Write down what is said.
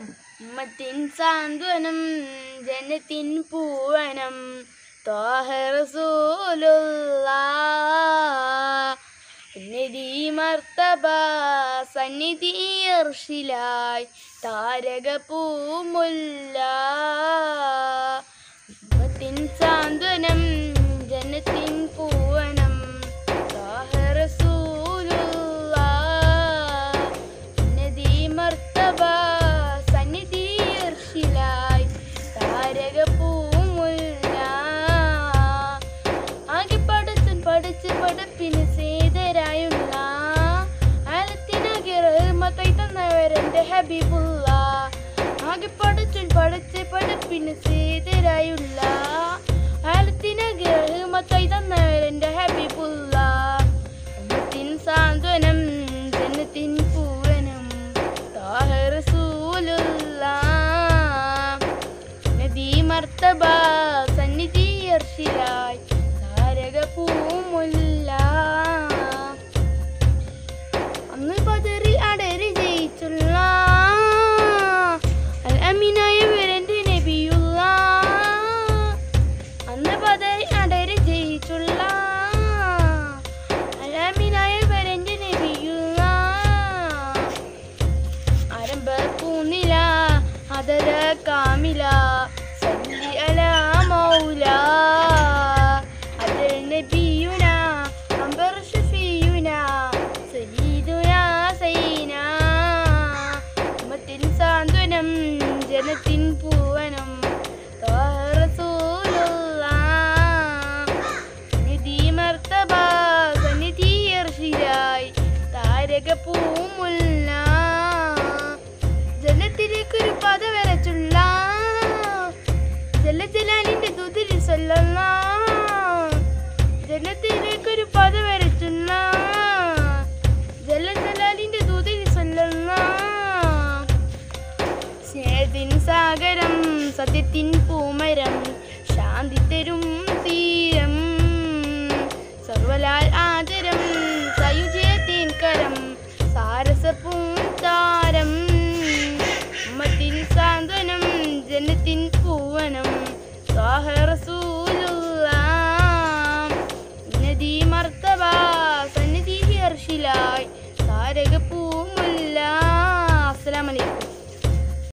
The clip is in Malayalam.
ഉമ്മത്തിൻ സാന്ത്വനം ജനത്തിൻ പൂവനം ത്വാഹ റസൂലുള്ളാഹ്. ഉന്നതി മർത്തബ സന്നിധി അർശിലായി താരക പൂമുല്ല. ഉമ്മത്തിൻ സാന്ത്വനം ജനത്തിൻ പൂവനം ത്വാഹ റസൂലുള്ളാഹ്. ഉന്നതി മർത്തബ സന്നിധി അർശിലായി താരക പൂമുല്ല. ആകെ പടച്ചൻ പഠിച്ച് പഠിപ്പിന് സേതരായുള്ള ആലത്തിനാകെ റഹ്മത്തായി തന്നവരെന്റെ ഹബീബുള്ള. ആകെ പടച്ചൻ പഠിച്ച് പഠിപ്പിന് സേതരായുള്ള ആലത്തിനാകെ റഹ്മത്തായി തന്നവരെന്റെ ഹബീബുള്ള. ഉമ്മത്തിൻ സാന്ത്വനം ജന്നത്തിൻ പൂവനം ത്വാഹ റസൂലുള്ളാഹ്. നദി മർത്തബ സന്നിധി അർശിലായി താരക പൂമുല്ല. അന്ന് ബദറിൽ അടരി ജയിച്ചുള്ള അൽ അമീനായ വരന്റെ നബിയുള്ള. അന്ന് ബദറിൽ അടരി ജയിച്ചുള്ള അൽ അമീനായ വരന്റെ നബിയുള്ള. ആരംഭ പൂനില അതര കാമില സല്ലി അലാ മൗല അതൽ നബിയുന അംബർ ഷഫീയുന സയ്യിദുന സൈന. ഉമ്മത്തിൻ സാന്ത്വനം ജനത്തിൻ പൂവനം ത്വാഹ റസൂലുള്ളാഹ്. നിധി മർത്തബ സന്നിധി അർശിലായി താരക പൂമുല്ല. ജലത്തിലേക്കൊരു പാത വരച്ചുള്ള ജലജലാലിന്റെ ദൂതിൽ സ്വല്ലല്ലാഹ്. ജലത്തിലേക്കൊരു പാത വരച്ചുള്ള ജലജലാലിന്റെ ദൂതിൽ സ്വല്ലല്ലാഹ്. സ്നേഹത്തിൻ സാഗരം സത്യത്തിൻ പൂമരം ശാന്തി തരും തീരം സർവലാൽ ആദരം സയുജയത്തിൻ കരം സാരസപൂന്താരം. ഉമ്മത്തിൻ സാന്ത്വനം ജന്നത്തിൻ പൂവനം ത്വാഹ റസൂലുള്ളാഹ്. നദി മർത്തബ സന്നിധി അർശിലായി താരക